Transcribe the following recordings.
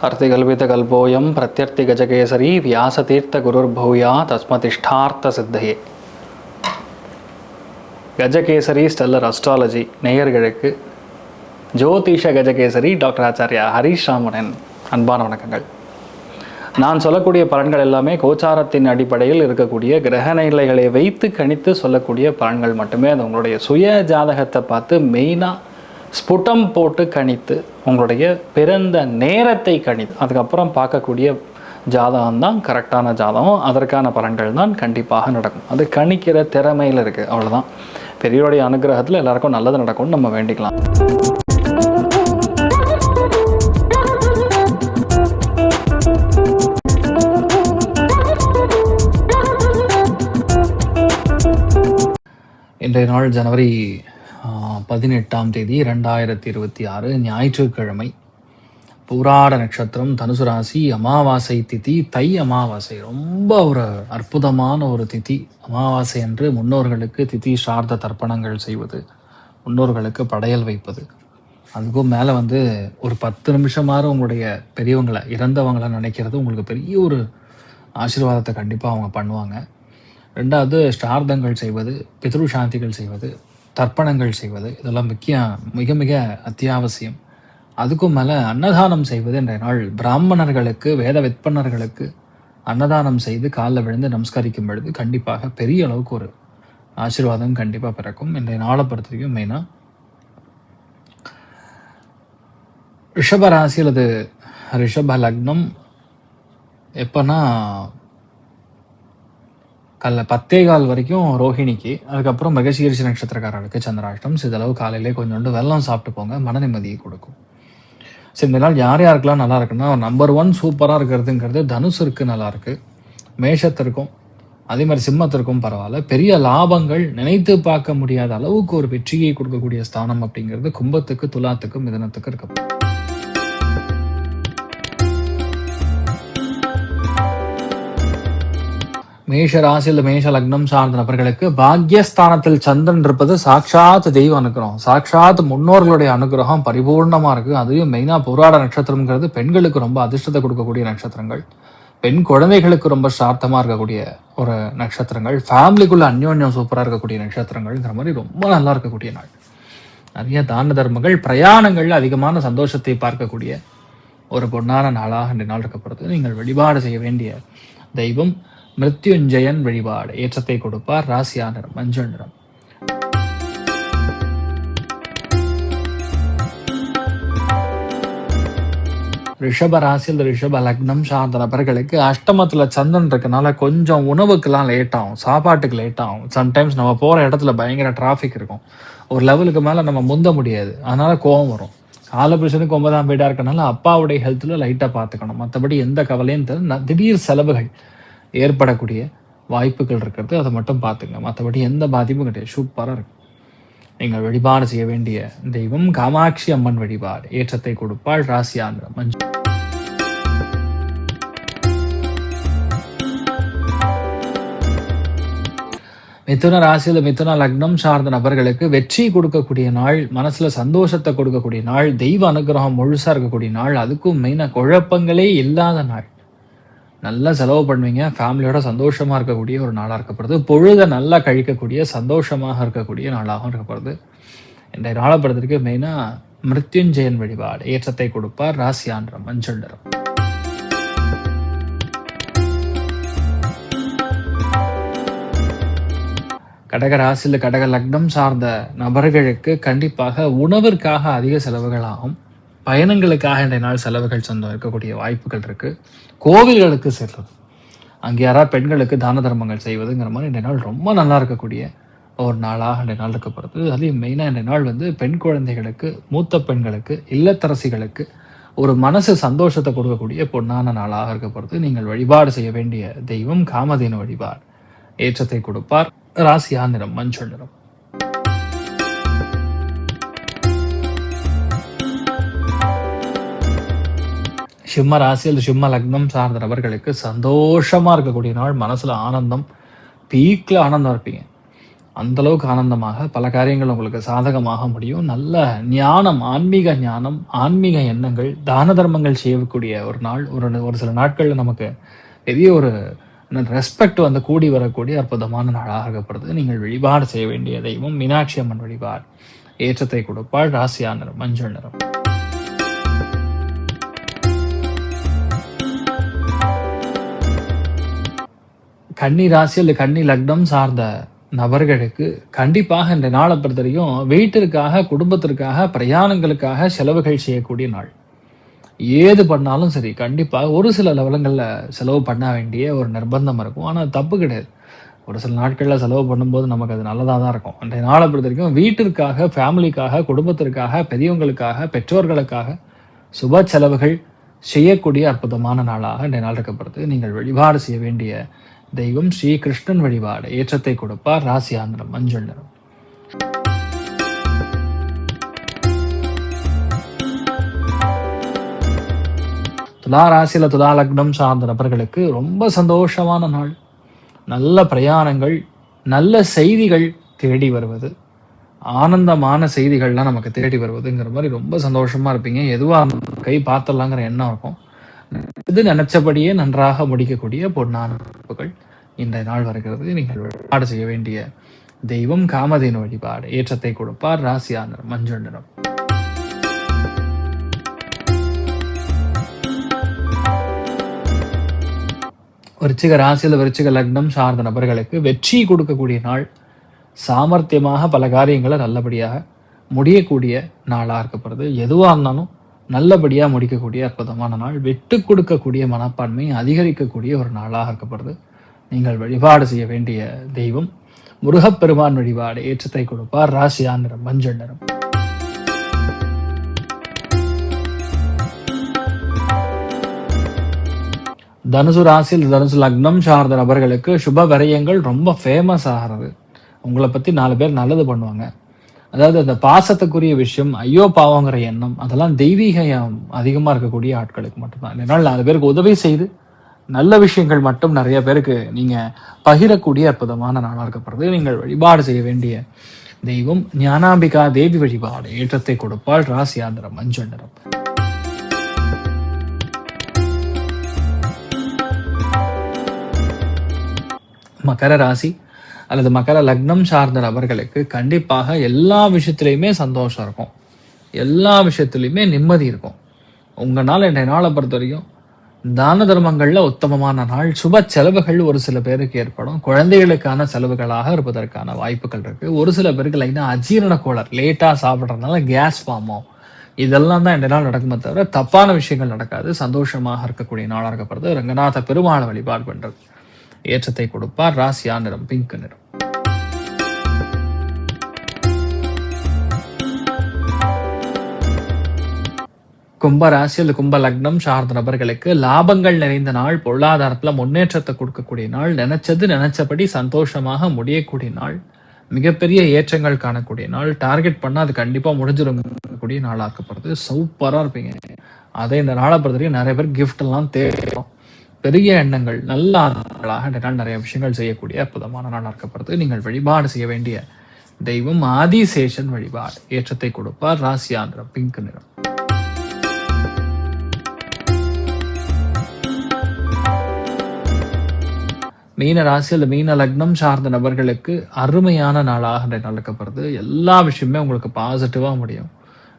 अर्तिकल्पितकल्पोऽयं प्रत्यर्थिगजकेसरी व्यासतीर्थगुरुर्भूया तस्मतिष्ठार्थसिद्धये. Gajakesari stellar astrology நேயர்களுக்கு ஜோதிஷ Gajakesari doctor Acharya Harish ராமனின் அன்பான வணக்கங்கள். நான் சொல்லக்கூடிய பலன்கள் எல்லாமே கோச்சாரத்தின் அடிப்படையில் இருக்கக்கூடிய கிரக நிலைகளை வைத்து கணித்து சொல்லக்கூடிய பலன்கள் மட்டுமே. அது உங்களுடைய சுய ஜாதகத்தை பார்த்து மெயினாக ஸ்புட்டம் போட்டு கணித்து உங்களுடைய பிறந்த நேரத்தை கணித்து அதுக்கப்புறம் பார்க்கக்கூடிய ஜாதகம் தான் கரெக்டான ஜாதகம். அதற்கான பலன்கள் தான் கண்டிப்பாக நடக்கும். அது கணிக்கிற திறமையில் இருக்குது, அவ்வளோதான். பெரியோருடைய அனுகிரகத்தில் எல்லாருக்கும் நல்லது நடக்கும்னு நம்ம வேண்டிக்கலாம். இன்றைய நாள் ஜனவரி 18ஆம் தேதி 2026 ஞாயிற்றுக்கிழமை. பூராட நட்சத்திரம், தனுசு ராசி, அமாவாசை திதி, தை அமாவாசை. ரொம்ப ஒரு அற்புதமான ஒரு திதி. அமாவாசை என்று முன்னோர்களுக்கு திதி சார்ந்த தர்ப்பணங்கள் செய்வது, முன்னோர்களுக்கு படையல் வைப்பது. அதுக்கும் மேலே ஒரு 10 நிமிஷமாவது உங்களுடைய பெரியவங்களை, இறந்தவங்களை நினைக்கிறது உங்களுக்கு பெரிய ஒரு ஆசீர்வாதத்தை கண்டிப்பாக அவங்க பண்ணுவாங்க. ரெண்டாவது, ஸ்ரார்த்தங்கள் செய்வது, பித்ரு சாந்திகள் செய்வது, தர்ப்பணங்கள் செய்வது, இதெல்லாம் மிக மிக அத்தியாவசியம். அதுக்கும் மேலே அன்னதானம் செய்வது. இன்றைய நாள் பிராமணர்களுக்கு, வேத விற்பனர்களுக்கு அன்னதானம் செய்து காலில் விழுந்து நமஸ்கரிக்கும் பொழுது கண்டிப்பாக பெரிய அளவுக்கு ஒரு ஆசீர்வாதம் கண்டிப்பாக பிறக்கும். இன்றைய நாளை பொறுத்த வரைக்கும் மெயினாக ரிஷப ராசி அல்லது ரிஷப லக்னம் எப்போனா 10:15 வரைக்கும் ரோஹிணிக்கு, அதுக்கப்புறம் மிருகசீரிஷ நட்சத்திரக்காரர்களுக்கு சந்திராஷ்டம். சிதளவு காலையிலே கொஞ்சோண்டு வெல்லம் சாப்பிட்டு போங்க, மன நிம்மதியை கொடுக்கும். சரி, இந்த நாள் யார் யாருக்கெல்லாம் நல்லா இருக்குன்னா, நம்பர் 1 சூப்பராக இருக்கிறதுங்கிறது தனுசுக்கு நல்லா இருக்கு, மேஷத்திற்கும் அதே மாதிரி சிம்மத்திற்கும் பரவாயில்ல. பெரிய லாபங்கள், நினைத்து பார்க்க முடியாத அளவுக்கு ஒரு வெற்றியை கொடுக்கக்கூடிய ஸ்தானம் அப்படிங்கிறது கும்பத்துக்கு, துலாத்துக்கும், மிதனத்துக்கு இருக்கு. மேஷ ராசியில் மேஷ லக்னம் சார்ந்த நபர்களுக்கு பாக்யஸ்தானத்தில் சந்திரன் இருப்பது சாட்சாத் தெய்வ அனுகிரகம், சாட்சாத் முன்னோர்களுடைய அனுகிரகம் பரிபூர்ணமா இருக்கு. அதையும் மெயினா போராட நட்சத்திரம்ங்கிறது பெண்களுக்கு ரொம்ப அதிர்ஷ்டத்தை கொடுக்கக்கூடிய நட்சத்திரங்கள், பெண் குழந்தைகளுக்கு ரொம்ப சார்த்தமா இருக்கக்கூடிய ஒரு நட்சத்திரங்கள், ஃபேமிலிக்குள்ள அந்யோன்யம் சூப்பரா இருக்கக்கூடிய நட்சத்திரங்கள்ங்கிற மாதிரி ரொம்ப நல்லா இருக்கக்கூடிய நாள். நிறைய தான தர்மங்கள், பிரயாணங்கள், அதிகமான சந்தோஷத்தை பார்க்கக்கூடிய ஒரு பொன்னான நாளாக இந்த நாள் இருக்கப்படுது. நீங்கள் வழிபாடு செய்ய வேண்டிய தெய்வம் மிருத்யுஞ்சயன் வழிபாடு. ஏற்றத்தை கொடுப்பார். ராசியா நிறம் மஞ்சள் நிறம். ரிஷப ராசியில் ரிஷப லக்னம் சார்ந்த நபர்களுக்கு அஷ்டமத்துல சந்திரன் இருக்கனால கொஞ்சம் உணவுக்கெல்லாம் லேட் ஆகும், சாப்பாட்டுக்கு லேட் ஆகும். சம்டைம்ஸ் நம்ம போற இடத்துல பயங்கர டிராஃபிக் இருக்கும், ஒரு லெவலுக்கு மேல நம்ம முந்த முடியாது, அதனால கோபம் வரும். காலபுருஷனுக்கு 9ஆம் வீடா இருக்கனால அப்பாவுடைய ஹெல்த்ல லைட்டா பார்த்துக்கணும். மற்றபடி எந்த கவலையும் திடீர் செலவுகள் ஏற்படக்கூடிய வாய்ப்புகள் இருக்கிறது, அதை மட்டும் பார்த்துங்க. மற்றபடி எந்த பாதிப்பும் கிடையாது, சூப்பராக இருக்கு. நீங்கள் வழிபாடு செய்ய வேண்டிய தெய்வம் காமாட்சி அம்மன் வழிபாடு. ஏற்றத்தை கொடுப்பாள். ராசியாந்திர மஞ்சள். மிதுன ராசியில் மிதுன லக்னம் சார்ந்த நபர்களுக்கு வெற்றி கொடுக்கக்கூடிய நாள், மனசுல சந்தோஷத்தை கொடுக்கக்கூடிய நாள், தெய்வ அனுகிரகம் முழுசா இருக்கக்கூடிய நாள். அதுக்கும் மெயினா குழப்பங்களே இல்லாத நாள். நல்லா செலவு பண்ணுவீங்க, ஃபேமிலியோட சந்தோஷமா இருக்கக்கூடிய ஒரு நாளாக இருக்கப்படுது. பொழுதை நல்லா கழிக்கக்கூடிய, சந்தோஷமாக இருக்கக்கூடிய நாளாகவும் இருக்கப்படுது. இந்த நாளை பொறுத்தவரைக்கு மெயினா மிருத்யுஞ்சயன் வழிபாடு. ஏற்றத்தை கொடுப்பார். ராசியான்ற மஞ்சள் நிறம். கடக ராசியில் கடக லக்னம் சார்ந்த நபர்களுக்கு கண்டிப்பாக உணவிற்காக அதிக செலவுகள் ஆகும். பயணங்களுக்காக இன்றைய நாள் செலவுகள் சொந்தம் இருக்கக்கூடிய வாய்ப்புகள் இருக்கு. கோவில்களுக்கு செல்வது, அங்கே யாராவது பெண்களுக்கு தான தர்மங்கள் செய்வதுங்கிற மாதிரி இன்றைய நாள் ரொம்ப நல்லா இருக்கக்கூடிய ஒரு நாளாக இன்றைய நாள் இருக்கப்படுது. அதுலேயும் மெயினாக இன்றைய நாள் பெண் குழந்தைகளுக்கு, மூத்த பெண்களுக்கு, இல்லத்தரசிகளுக்கு ஒரு மனசு சந்தோஷத்தை கொடுக்கக்கூடிய பொன்னான நாளாக இருக்கப்படுது. நீங்கள் வழிபாடு செய்ய வேண்டிய தெய்வம் காமதேனு வழிபாடு. ஏற்றத்தை கொடுப்பார். ராசியா நிறம் மஞ்சள் நிறம். சிம்ம ராசியில் சிம்ம லக்னம் சார்ந்த நபர்களுக்கு சந்தோஷமா இருக்கக்கூடிய நாள். மனசுல ஆனந்தம், பீக்ல ஆனந்தம் இருப்பீங்க. அந்தளவுக்கு ஆனந்தமாக பல காரியங்கள் உங்களுக்கு சாதகமாக முடியும். நல்ல ஞானம், ஆன்மீக ஞானம், ஆன்மீக எண்ணங்கள், தான தர்மங்கள் செய்யக்கூடிய ஒரு நாள். ஒரு சில நாட்களில் நமக்கு பெரிய ஒரு ரெஸ்பெக்ட் வந்து கூடி வரக்கூடிய அற்புதமான நாளாக இருக்கப்படுது. நீங்கள் வழிபாடு செய்ய வேண்டிய தெய்வம் மீனாட்சி அம்மன் வழிபாடு. ஏற்றத்தை கொடுப்பாள். ராசியா நிறம் மஞ்சள் நிறம். கன்னி ராசி அல்லது கன்னி லக்னம் சார்ந்த நபர்களுக்கு கண்டிப்பாக இந்த நாளை பொறுத்தவரைக்கும் வீட்டிற்காக, குடும்பத்திற்காக, பிரயாணங்களுக்காக செலவுகள் செய்யக்கூடிய நாள். ஏது பண்ணாலும் சரி, கண்டிப்பாக ஒரு சில லெவலங்களில் செலவு பண்ண வேண்டிய ஒரு நிர்பந்தம் இருக்கும். ஆனால் தப்பு கிடையாது. ஒரு சில நாட்களில் செலவு பண்ணும்போது நமக்கு அது நல்லதாக தான் இருக்கும். அன்றைய நாளை பொறுத்த வரைக்கும் வீட்டிற்காக, ஃபேமிலிக்காக, குடும்பத்திற்காக, பெரியவங்களுக்காக, பெற்றோர்களுக்காக சுப செலவுகள் செய்யக்கூடிய அற்புதமான நாளாக இன்றைய நாள் இருக்கப்படுது. நீங்கள் வழிபாடு செய்ய வேண்டிய தெய்வம் ஸ்ரீ கிருஷ்ணன் வழிபாடு. ஏற்றத்தை கொடுப்பார். ராசி ஆந்திரம் மஞ்சள் நிறம். துலா ராசியில் துலா லக்னம் சார்ந்த நபர்களுக்கு ரொம்ப சந்தோஷமான நாள். நல்ல பிரயாணங்கள், நல்ல செய்திகள் தேடி வருவது, ஆனந்தமான செய்திகள்லாம் நமக்கு தேடி வருவதுங்கிற மாதிரி ரொம்ப சந்தோஷமா இருப்பீங்க. எதுவாக கை பார்த்துடலாங்கிற எண்ணம் இருக்கும். இது நினைச்சபடியே நன்றாக முடிக்கக்கூடிய பொன்னான வாய்ப்புகள் இன்றைய நாள் வருகிறது. நீங்கள் வழிபாடு செய்ய வேண்டிய தெய்வம் காமதேனு வழிபாடு. ஏற்றத்தை கொடுப்பார். ராசியா நிறம் மஞ்சள் நிறம். விருச்சிக ராசியில் விருச்சிக லக்னம் சார்ந்த நபர்களுக்கு வெற்றி கொடுக்கக்கூடிய நாள். சாமர்த்தியமாக பல காரியங்களை நல்லபடியாக முடியக்கூடிய நாளாக இருக்கப்படுது. எதுவாக இருந்தாலும் நல்லபடியாக முடிக்கக்கூடிய அற்புதமான நாள். விட்டு கொடுக்கக்கூடிய மனப்பான்மை அதிகரிக்கக்கூடிய ஒரு நாளாக இருக்கப்படுது. நீங்கள் வழிபாடு செய்ய வேண்டிய தெய்வம் முருகப்பெருமான் வழிபாடு. ஏற்றத்தை கொடுப்பார். ராசியா நிறம் மஞ்சள் நிறம். தனுசு ராசியில் தனுசு லக்னம் சார்ந்த நபர்களுக்கு சுப விரயங்கள் ரொம்ப ஃபேமஸ் ஆகிறது. உங்களை பற்றி 4 பேர் நல்லது பண்ணுவாங்க. அதாவது அந்த பாசத்துக்குரிய விஷயம், ஐயோ பாவங்கிற எண்ணம், அதெல்லாம் தெய்வீகம் அதிகமாக இருக்கக்கூடிய ஆட்களுக்கு மட்டும்தான். இதனால் 4 பேருக்கு உதவி செய்து நல்ல விஷயங்கள் மட்டும் நிறைய பேருக்கு நீங்கள் பகிரக்கூடிய அற்புதமான நாளாக இருக்கப்படுறது. நீங்கள் வழிபாடு செய்ய வேண்டிய தெய்வம் ஞானாம்பிகா தேவி வழிபாடு. ஏற்றத்தை கொடுப்பாள். ராசியாந்திரம் மஞ்சள் நிறம். மகர ராசி அல்லது மகர லக்னம் சார்ந்த நபர்களுக்கு கண்டிப்பாக எல்லா விஷயத்துலையுமே சந்தோஷம் இருக்கும். எல்லா விஷயத்துலையுமே நிம்மதி இருக்கும். உங்களால் இன்றைய நாளை பொறுத்த வரைக்கும் தான தர்மங்களில் உத்தமமான நாள். சுப செலவுகள் ஒரு சில பேருக்கு ஏற்படும். குழந்தைகளுக்கான செலவுகளாக இருப்பதற்கான வாய்ப்புகள் இருக்கு. ஒரு சில பேருக்கு லைனா அஜீரண கோளாறு, லேட்டாக சாப்பிட்றதுனால கேஸ் ஃபார்மோ, இதெல்லாம் தான் இன்றைய நாள் நடக்குமே தவிர தப்பான விஷயங்கள் நடக்காது. சந்தோஷமாக இருக்கக்கூடிய நாளாக இருக்கப்படுறது. ரங்கநாத பெருமாளை வழிபாடு பண்றது. ஏற்றத்தை கொடுப்பார். ராசியா நிறம் பிங்க் நிறம். கும்ப ராசி அல்லது கும்ப லக்னம் சார்ந்த நபர்களுக்கு லாபங்கள் நிறைந்த நாள். பொருளாதாரத்துல முன்னேற்றத்தை கொடுக்கக்கூடிய நாள். நினைச்சபடி சந்தோஷமாக முடியக்கூடிய நாள். மிகப்பெரிய ஏற்றங்கள் காணக்கூடிய நாள். டார்கெட் பண்ணா அது கண்டிப்பா முடிஞ்சிடக்கூடிய நாளாக்கப்படுறது. சூப்பரா இருப்பீங்க. அதே இந்த நாளை பொறுத்தவரைக்கும் நிறைய பேர் கிஃப்ட் எல்லாம் தேடும். பெரிய எண்ணங்கள், நல்ல ஆண்களாக இந்த நாள் நிறைய விஷயங்கள் செய்யக்கூடிய அற்புதமான நாள் இருக்கப்படுது. நீங்கள் வழிபாடு செய்ய வேண்டிய தெய்வம் ஆதிசேஷன் வழிபாடு. ஏற்றத்தை கொடுப்பார். ராசியா நிறம் பிங்க் நிறம். மீன ராசி அல்லது மீன லக்னம் சார்ந்த நபர்களுக்கு அருமையான நாளாக நடக்கப்படுது. எல்லா விஷயமே உங்களுக்கு பாசிட்டிவாக முடியும்.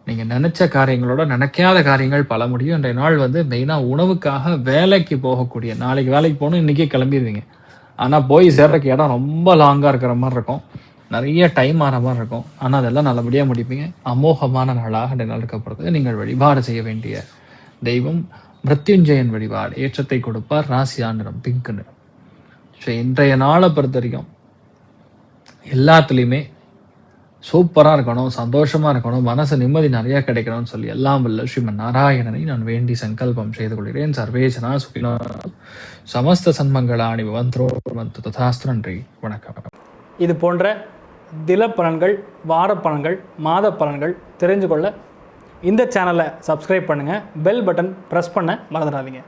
நீங்கள் நினைச்ச காரியங்களோட நினைக்காத காரியங்கள் பல முடியும். இன்றைய நாள் வந்து மெயினாக உணவுக்காக வேலைக்கு போகக்கூடிய, நாளைக்கு வேலைக்கு போகணும் இன்றைக்கே கிளம்பிடுவீங்க. ஆனால் போய் சேர்றதுக்கு இடம் ரொம்ப லாங்காக இருக்கிற மாதிரி இருக்கும். நிறைய டைம் ஆகிற மாதிரி இருக்கும். ஆனால் அதெல்லாம் நல்லபடியாக முடிப்பீங்க. அமோகமான நாளாக இன்றைய நாள் இருக்கப்படுது. நீங்கள் வழிபாடு செய்ய வேண்டிய தெய்வம் மிருத்யுஞ்சயன் வழிபாடு. ஏற்றத்தை கொடுப்பார். ராசியா நிறம் பிங்க் நிறம். ஸோ இன்றைய நாளை பொறுத்த வரைக்கும் எல்லாத்துலேயுமே சூப்பராக இருக்கணும், சந்தோஷமாக இருக்கணும், மனசு நிம்மதி நிறையா கிடைக்கணும்னு சொல்லி எல்லாம் வல்ல ஸ்ரீமன் நாராயணனை நான் வேண்டி சங்கல்பம் செய்து கொள்கிறேன். சர்வேஜனா சுகினோ சமஸ்த சன்மங்களாணி பவந்தோ பவந்து ததாஸ்து. நன்றி, வணக்கம். இது போன்ற தில பலன்கள், வார பலன்கள், மாத பலன்கள் தெரிஞ்சு கொள்ள இந்த சேனலை சப்ஸ்கிரைப் பண்ணுங்கள். பெல் பட்டன் ப்ரெஸ் பண்ண மறந்துடாதீங்க.